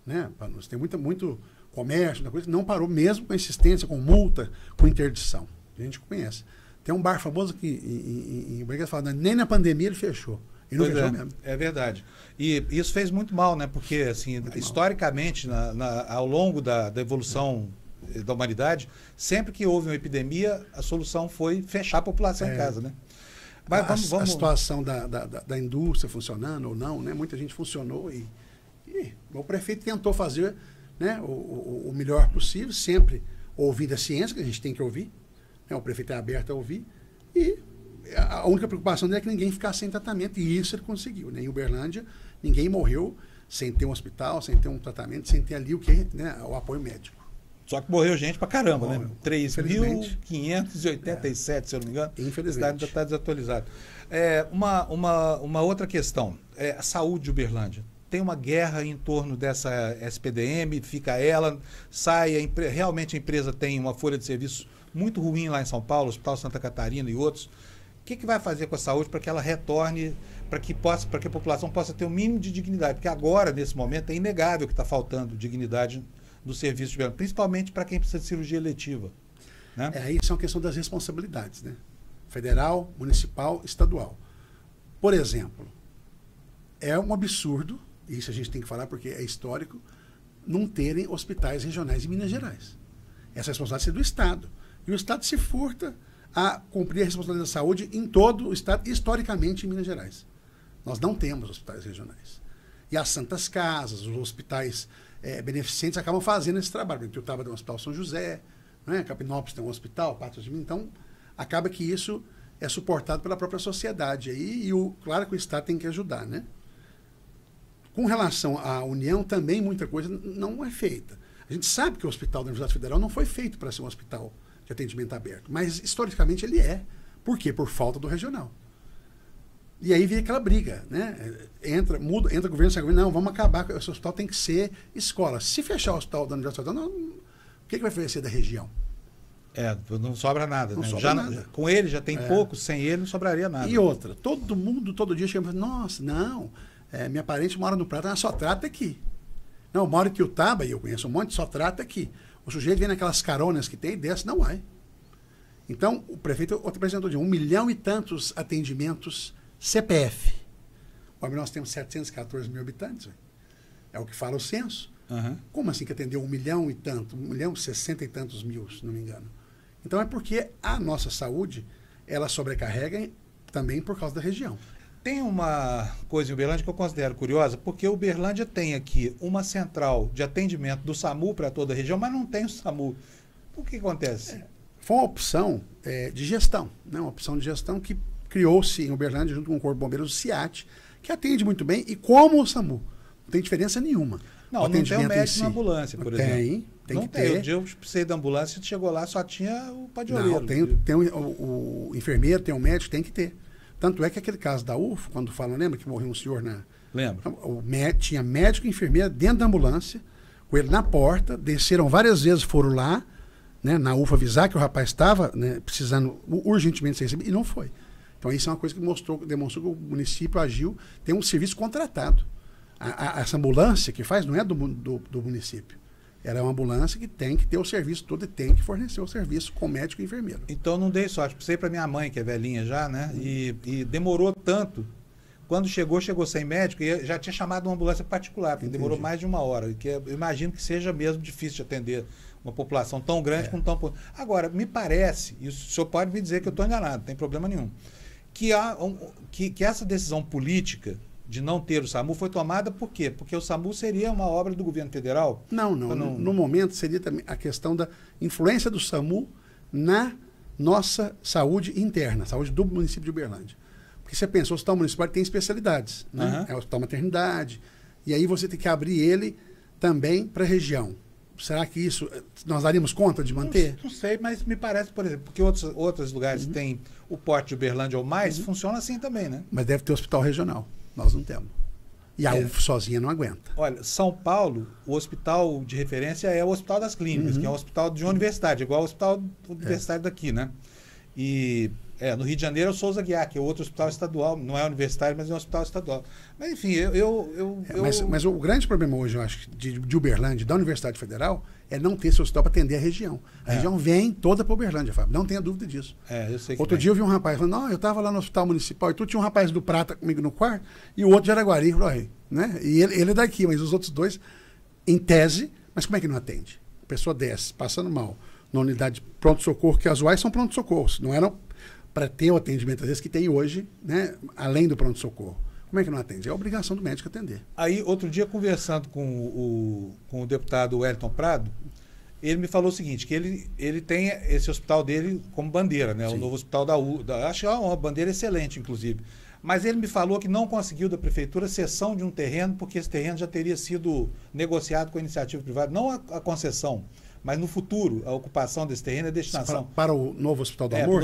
S2: né? Tem muito comércio, coisa que não parou mesmo com insistência, com multa, com interdição. A gente conhece. Tem um bar famoso que em Bragança fala, nem na pandemia ele fechou. E não fechou mesmo.
S1: É verdade. E isso fez muito mal, né? Porque, assim, historicamente, ao longo da evolução da humanidade, sempre que houve uma epidemia, a solução foi fechar a população em casa, né? Mas
S2: a situação da indústria funcionando ou não, né? Muita gente funcionou e o prefeito tentou fazer, né, o melhor possível, sempre ouvindo a ciência, que a gente tem que ouvir, né? O prefeito é aberto a ouvir, e a única preocupação dele é que ninguém ficasse sem tratamento, e isso ele conseguiu, né? Em Uberlândia, ninguém morreu sem ter um hospital, sem ter um tratamento, sem ter ali o apoio médico.
S1: Só que morreu gente pra caramba, né? 3.587, se eu não me engano.
S2: Infelizmente.
S1: A cidade ainda está desatualizada. Uma outra questão, a saúde de Uberlândia. Tem uma guerra em torno dessa SPDM, fica ela, sai, realmente a empresa tem uma folha de serviço muito ruim lá em São Paulo, Hospital Santa Catarina e outros. O que vai fazer com a saúde para que ela retorne, para que a população possa ter um mínimo de dignidade? Porque agora, nesse momento, é inegável que está faltando dignidade do serviço de Uberlândia, principalmente para quem precisa de cirurgia eletiva, né?
S2: Aí são questão das responsabilidades, né? Federal, municipal, estadual. Por exemplo, é um absurdo, isso a gente tem que falar porque é histórico, não terem hospitais regionais em Minas Gerais. Essa responsabilidade é do Estado. E o Estado se furta a cumprir a responsabilidade da saúde em todo o Estado, historicamente em Minas Gerais. Nós não temos hospitais regionais. E as santas casas, os hospitais beneficentes acabam fazendo esse trabalho. Eu estava no Hospital São José, né? Capinópolis tem um hospital, Patos de Minas. Então, acaba que isso é suportado pela própria sociedade. Claro que o Estado tem que ajudar, né? Com relação à União, também muita coisa não é feita. A gente sabe que o Hospital da Universidade Federal não foi feito para ser um hospital de atendimento aberto, mas historicamente ele é. Por quê? Por falta do regional. E aí vem aquela briga, né? Entra o governo, sai o governo, não, vamos acabar, esse hospital tem que ser escola. Se fechar o hospital da Universidade Federal, o que vai oferecer da região?
S1: Não sobra nada.
S2: Não
S1: né?
S2: sobra nada.
S1: Com ele já tem pouco, sem ele não sobraria nada.
S2: E outra, todo dia chega e fala, nossa, não, minha parente mora no Prata, ela só trata aqui. Não, eu moro em Itiutaba e eu conheço um monte, só trata aqui. O sujeito vem naquelas caronas que tem e desce, não vai. Então, o prefeito apresentou de 1 milhão e tantos atendimentos CPF. Hoje nós temos 714 mil habitantes. É o que fala o censo. Como assim que atendeu 1 milhão e tanto? 1 milhão e 60 e tantos mil, se não me engano. Então é porque a nossa saúde, ela sobrecarrega também por causa da região.
S1: Tem uma coisa em Uberlândia que eu considero curiosa, porque Uberlândia tem aqui uma central de atendimento do SAMU para toda a região, mas não tem o SAMU. O que acontece?
S2: Foi uma opção de gestão, né? Uma opção de gestão que criou-se em Uberlândia junto com o Corpo de Bombeiros, o CIAT, que atende muito bem e como o SAMU. Não tem diferença nenhuma.
S1: Não, não tem um médico na ambulância, por exemplo.
S2: Tem
S1: não
S2: que
S1: tem.
S2: ter.
S1: O dia eu precisei da ambulância, chegou lá, só tinha o padroeiro.
S2: Não, tem o enfermeiro, tem o médico, tem que ter. Tanto é que aquele caso da UFO, quando falam, lembra que morreu um senhor na...
S1: Lembra.
S2: Tinha médico e enfermeira dentro da ambulância, com ele na porta, desceram várias vezes, foram lá, né, na UFO avisar que o rapaz estava, né, precisando urgentemente ser recebido, e não foi. Então isso é uma coisa que demonstrou que o município agiu, tem um serviço contratado. Essa ambulância que faz não é do município. Ela é uma ambulância que tem que ter o serviço todo e tem que fornecer o serviço com médico e enfermeiro.
S1: Então não dei sorte. Precisei para minha mãe, que é velhinha já, né? E demorou tanto. Quando chegou sem médico e já tinha chamado uma ambulância particular, porque demorou mais de 1 hora. Que eu imagino que seja mesmo difícil de atender uma população tão grande com tão pouco. Agora, me parece, e o senhor pode me dizer que eu estou enganado, não tem problema nenhum, que essa decisão política de não ter o SAMU foi tomada por quê? Porque o SAMU seria uma obra do governo federal?
S2: Não. No momento seria também a questão da influência do SAMU na nossa saúde interna, saúde do município de Uberlândia. Porque você pensou, o hospital municipal tem especialidades, né? É o hospital maternidade, e aí você tem que abrir ele também para a região. Será que isso nós daríamos conta de manter?
S1: Não sei, mas me parece, por exemplo, porque outros lugares têm o porte de Uberlândia ou mais, funciona assim também, né?
S2: Mas deve ter hospital regional. Nós não temos. E a UFO sozinha não aguenta.
S1: Olha, São Paulo, o hospital de referência é o Hospital das Clínicas, que é um hospital de uma universidade, igual ao hospital universitário daqui, né? E no Rio de Janeiro é o Souza Guiar, que é outro hospital estadual, não é universitário, mas é um hospital estadual. Mas enfim,
S2: Mas o grande problema hoje, eu acho, de Uberlândia, da Universidade Federal, é não ter esse hospital para atender a região. A região vem toda para Uberlândia, Fábio. Não tenha dúvida disso.
S1: Eu sei que
S2: Outro dia eu vi um rapaz falando, não, eu estava lá no hospital municipal e tu tinha um rapaz do Prata comigo no quarto e o outro de Araguari. Né? E ele é daqui, mas os outros dois, em tese, mas como é que não atende? A pessoa desce, passando mal, na unidade de pronto-socorro, que as UAIs são pronto-socorros, não eram para ter o atendimento, às vezes, que tem hoje, né, além do pronto-socorro. Como é que não atende? É a obrigação do médico atender.
S1: Aí, outro dia, conversando com o deputado Wellington Prado, ele me falou o seguinte, que ele tem esse hospital dele como bandeira, né? O novo hospital acho que é uma bandeira excelente, inclusive. Mas ele me falou que não conseguiu da prefeitura cessão de um terreno, porque esse terreno já teria sido negociado com a iniciativa privada, não a concessão, mas no futuro, a ocupação desse terreno e a destinação.
S2: Para o novo Hospital do Amor?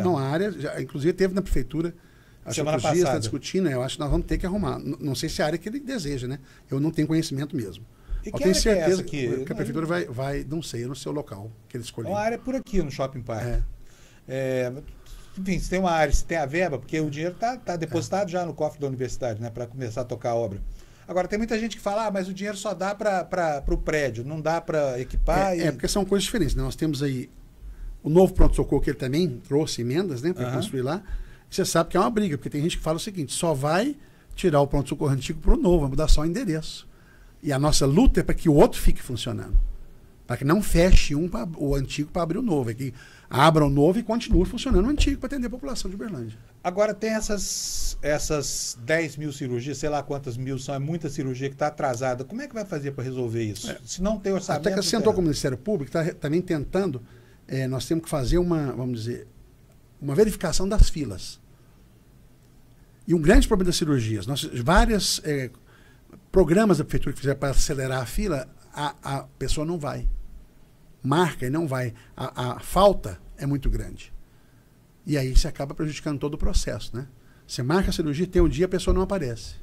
S2: Não, a área, inclusive teve na prefeitura,
S1: semana passada,
S2: está discutindo, eu acho que nós vamos ter que arrumar. Não sei se é a área que ele deseja, né? Eu não tenho conhecimento mesmo.
S1: E
S2: eu tenho certeza
S1: que essa aqui?
S2: Que a prefeitura vai, não sei, no seu local que ele escolheu.
S1: É uma área por aqui, no Shopping Park. Enfim, se tem uma área, se tem a verba, porque o dinheiro está depositado já no cofre da universidade, né, para começar a tocar a obra. Agora, tem muita gente que fala, mas o dinheiro só dá para o prédio, não dá para equipar.
S2: Porque são coisas diferentes, né? Nós temos aí o novo pronto-socorro que ele também trouxe emendas, né, para construir lá. E você sabe que é uma briga, porque tem gente que fala o seguinte, só vai tirar o pronto-socorro antigo para o novo, vai mudar só o endereço. E a nossa luta é para que o outro fique funcionando. Para que não feche o antigo para abrir o novo. É que abra o novo e continue funcionando o antigo para atender a população de Uberlândia.
S1: Agora tem essas 10 mil cirurgias, sei lá quantas mil são, é muita cirurgia que está atrasada. Como é que vai fazer para resolver isso? Se não tem orçamento...
S2: Até que sentou com o Ministério Público, está também tentando, nós temos que fazer uma verificação das filas. E um grande problema das cirurgias, vários programas da prefeitura que fizeram para acelerar a fila, a pessoa não vai. Marca e não vai. A falta é muito grande. E aí você acaba prejudicando todo o processo, né? Você marca a cirurgia, tem um dia a pessoa não aparece.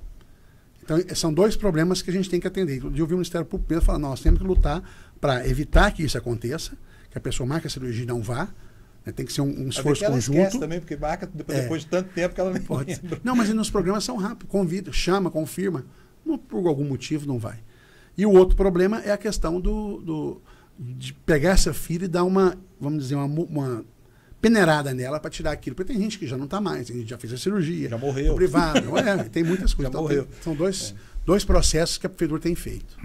S2: Então, são dois problemas que a gente tem que atender. Eu vi o Ministério Público mesmo falar, nós temos que lutar para evitar que isso aconteça, que a pessoa marca a cirurgia e não vá. Né? Tem que ser um esforço
S1: ela
S2: conjunto.
S1: Esquece também, porque marca depois de tanto tempo que ela nem lembra.
S2: Não, mas nos programas são rápidos. Convida, chama, confirma. Por algum motivo não vai. E o outro problema é a questão de pegar essa filha e dar uma, vamos dizer, uma peneirada nela para tirar aquilo. Porque tem gente que já não está mais, tem gente que já fez a cirurgia.
S1: Já morreu.
S2: No privado. Tem muitas coisas.
S1: Já
S2: então,
S1: morreu.
S2: São dois processos que a prefeitura tem feito.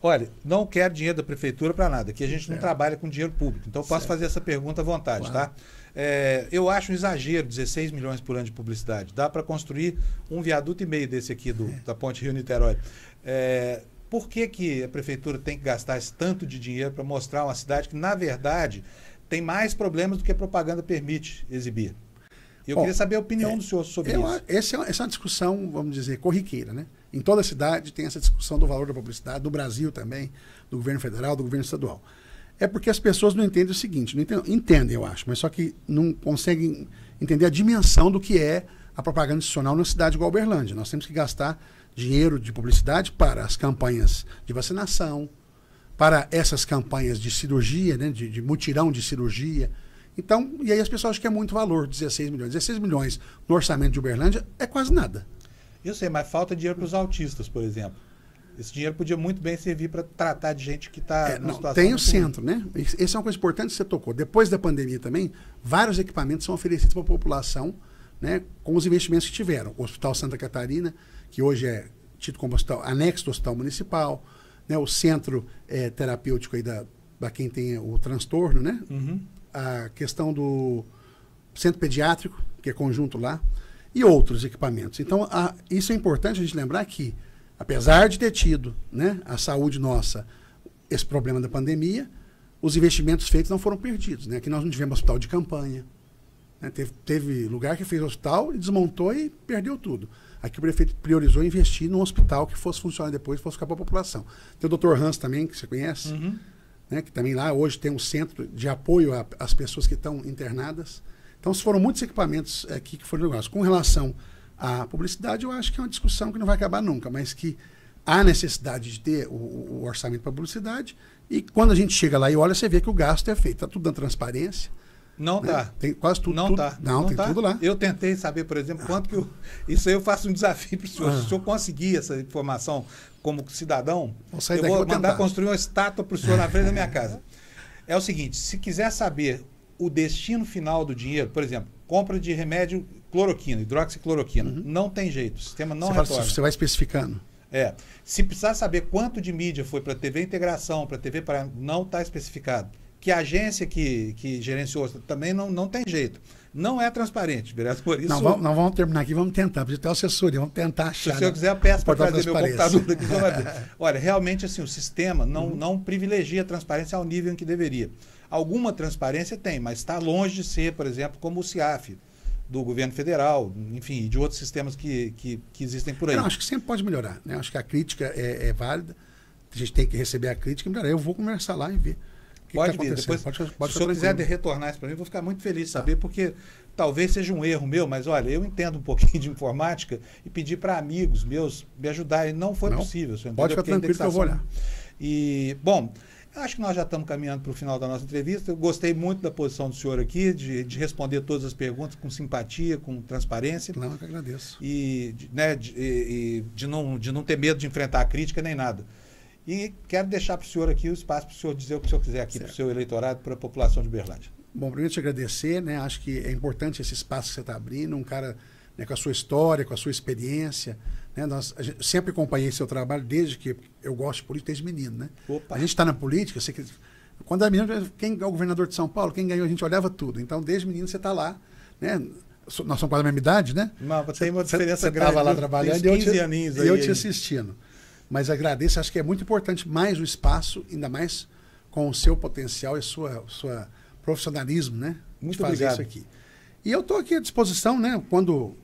S1: Olha, não quero dinheiro da prefeitura para nada, que a gente não trabalha com dinheiro público. Então, eu posso fazer essa pergunta à vontade, tá? Eu acho um exagero 16 milhões por ano de publicidade. Dá para construir um viaduto e meio desse aqui da Ponte Rio-Niterói. Por que a prefeitura tem que gastar esse tanto de dinheiro para mostrar uma cidade que, na verdade, tem mais problemas do que a propaganda permite exibir? Eu queria saber a opinião do senhor sobre isso.
S2: Essa é uma discussão, vamos dizer, corriqueira, né? Em toda a cidade tem essa discussão do valor da publicidade, do Brasil também, do governo federal, do governo estadual. É porque as pessoas não entendem o seguinte, entendem, eu acho, mas só que não conseguem entender a dimensão do que é a propaganda institucional numa cidade igual a Uberlândia. Nós temos que gastar dinheiro de publicidade para as campanhas de vacinação, para essas campanhas de cirurgia, né, de mutirão de cirurgia. Então, e aí as pessoas acham que é muito valor, 16 milhões. 16 milhões no orçamento de Uberlândia é quase nada.
S1: Eu sei, mas falta dinheiro para os autistas, por exemplo. Esse dinheiro podia muito bem servir para tratar de gente que está numa situação...
S2: Tem o centro, né? Essa é uma coisa importante que você tocou. Depois da pandemia também, vários equipamentos são oferecidos para a população, né, com os investimentos que tiveram. O Hospital Santa Catarina, que hoje é tido como hospital anexo do Hospital Municipal, né, o centro terapêutico aí da quem tem o transtorno, né?
S1: Uhum.
S2: A questão do centro pediátrico, que é conjunto lá, e outros equipamentos. Então, isso é importante a gente lembrar que, apesar de ter tido, né, a saúde nossa, esse problema da pandemia, os investimentos feitos não foram perdidos. Né? Aqui nós não tivemos hospital de campanha. Né? Teve lugar que fez hospital e desmontou e perdeu tudo. Aqui o prefeito priorizou investir num hospital que fosse funcionar depois, fosse ficar para a população. Tem o Dr. Hans também, que você conhece,
S1: Uhum.
S2: né, que também lá hoje tem um centro de apoio às pessoas que estão internadas. Então, foram muitos equipamentos aqui que foram negócios. Com relação à publicidade, eu acho que é uma discussão que não vai acabar nunca, mas que há necessidade de ter o orçamento para publicidade, e quando a gente chega lá e olha, você vê que o gasto é feito. Está tudo na transparência.
S1: Não
S2: né?
S1: tá.
S2: Tem quase tudo.
S1: Não tá.
S2: Não, tem
S1: tá.
S2: tudo lá.
S1: Eu tentei saber, por exemplo, quanto que isso aí eu faço um desafio para o senhor. Se o senhor conseguir essa informação como cidadão, eu vou mandar construir uma estátua para o senhor na frente da minha casa. É o seguinte, se quiser saber o destino final do dinheiro, por exemplo, compra de remédio cloroquina, hidroxicloroquina, não tem jeito, o sistema não retorna.
S2: Você vai especificando.
S1: Se precisar saber quanto de mídia foi para a TV Integração, para a TV Paraná, não está especificado. Que a agência que gerenciou também não tem jeito. Não é transparente, vereador. Isso...
S2: Não, vamos terminar aqui, vamos tentar, porque tem assessoria, vamos tentar achar.
S1: Se o senhor quiser, eu peço para trazer meu computador aqui. Olha, realmente assim, o sistema não privilegia a transparência ao nível em que deveria. Alguma transparência tem, mas está longe de ser, por exemplo, como o CIAF, do governo federal, enfim, de outros sistemas que existem por aí.
S2: Eu acho que sempre pode melhorar, né? Acho que a crítica é válida, a gente tem que receber a crítica e melhorar. Eu vou conversar lá e ver.
S1: Pode vir, depois, se o senhor quiser retornar isso para mim, eu vou ficar muito feliz de saber, porque talvez seja um erro meu, mas olha, eu entendo um pouquinho de informática e pedi para amigos meus me ajudarem, não foi possível.
S2: Pode ficar tranquilo que eu vou olhar.
S1: E, bom, eu acho que nós já estamos caminhando para o final da nossa entrevista. Eu gostei muito da posição do senhor aqui, de responder todas as perguntas com simpatia, com transparência.
S2: Não, eu que agradeço.
S1: E de não ter medo de enfrentar a crítica nem nada. E quero deixar para o senhor aqui o espaço para o senhor dizer o que o senhor quiser aqui para o seu eleitorado, para a população de Uberlândia.
S2: Bom, primeiro te agradecer, né? Acho que é importante esse espaço que você está abrindo, um cara, né, com a sua história, com a sua experiência. Né? Eu sempre acompanhei seu trabalho desde que eu gosto de política, desde menino, né?
S1: Opa.
S2: A gente está na política, quando era menino, quem é o governador de São Paulo, quem ganhou, a gente olhava tudo. Então, desde menino você está lá, né? Nós somos quase da mesma idade, né?
S1: Não, tem uma diferença
S2: grande. Você estava lá trabalhando
S1: e
S2: eu te assistindo. Mas agradeço, acho que é muito importante mais o espaço, ainda mais com o seu potencial e sua profissionalismo, né?
S1: Muito
S2: de fazer
S1: obrigado.
S2: isso aqui. E eu estou aqui à disposição, né? Quando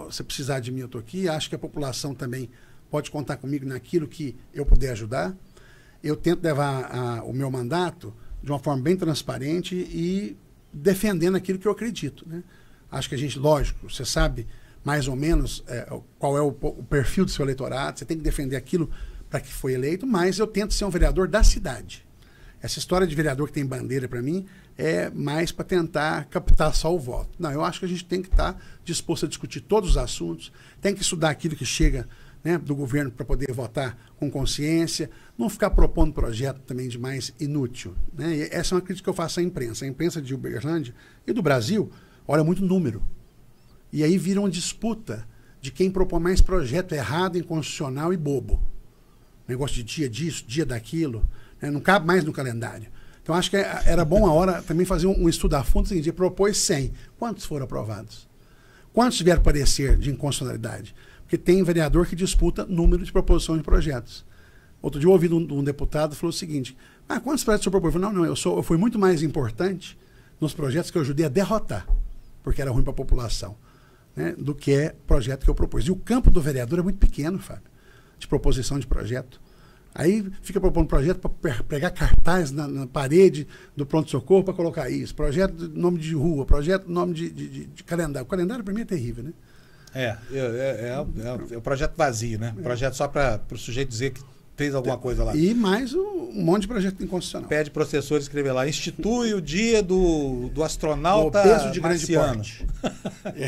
S2: você precisar de mim, eu estou aqui. Acho que a população também pode contar comigo naquilo que eu puder ajudar. Eu tento levar o meu mandato de uma forma bem transparente e defendendo aquilo que eu acredito, né? Acho que a gente, lógico, você sabe mais ou menos qual é o perfil do seu eleitorado, você tem que defender aquilo para que foi eleito, mas eu tento ser um vereador da cidade. Essa história de vereador que tem bandeira, para mim, é mais para tentar captar só o voto. Não, eu acho que a gente tem que estar disposto a discutir todos os assuntos, tem que estudar aquilo que chega, né, do governo para poder votar com consciência, não ficar propondo projeto também demais inútil. Né? E essa é uma crítica que eu faço à imprensa. A imprensa de Uberlândia e do Brasil olha muito número. E aí vira uma disputa de quem propõe mais projeto errado, inconstitucional e bobo. Negócio de dia disso, dia daquilo, né? Não cabe mais no calendário. Então, acho que era bom a hora também fazer um estudo a fundo, seguinte, propôs 100. Quantos foram aprovados? Quantos vieram parecer de inconstitucionalidade? Porque tem vereador que disputa número de proposição de projetos. Outro dia eu ouvi um deputado falou o seguinte, quantos projetos o senhor propôs? Não, eu fui muito mais importante nos projetos que eu ajudei a derrotar, porque era ruim para a população, né, do que projeto que eu propus. E o campo do vereador é muito pequeno, Fábio, de proposição de projeto. Aí fica propondo projeto para pegar cartaz na parede do pronto-socorro para colocar isso. Projeto de nome de rua, projeto de nome de calendário. O calendário para mim é terrível, né?
S1: É o projeto vazio, né? Projeto só para o sujeito dizer que fez alguma coisa lá.
S2: E mais um monte de projeto inconstitucional.
S1: Pede para o assessor escrever lá, institui o dia do astronauta
S2: obeso de grande
S1: marciano.
S2: Porte.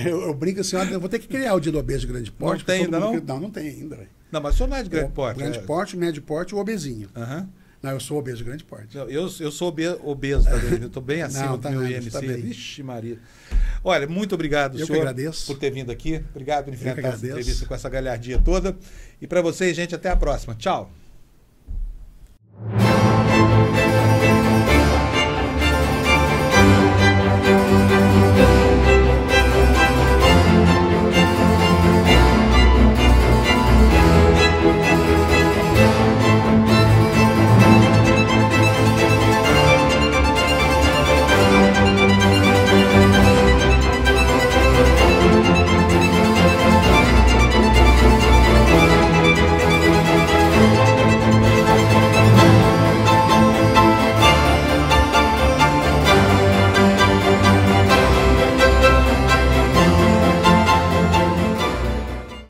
S2: eu brinco assim, eu vou ter que criar o dia do obeso de grande porte.
S1: Não tem ainda, não?
S2: Não tem ainda, velho.
S1: Não, mas o senhor não é de grande porte.
S2: Grande porte, médio porte e o obesinho.
S1: Uhum.
S2: Não, eu sou obeso de grande porte.
S1: Eu sou obeso também. Eu estou bem acima do meu IMC.
S2: Tá
S1: Vixe, Maria. Olha, muito obrigado,
S2: senhor,
S1: que
S2: agradeço.
S1: Por ter vindo aqui. Obrigado por enfrentar essa entrevista com essa galhardia toda. E para vocês, gente, até a próxima. Tchau.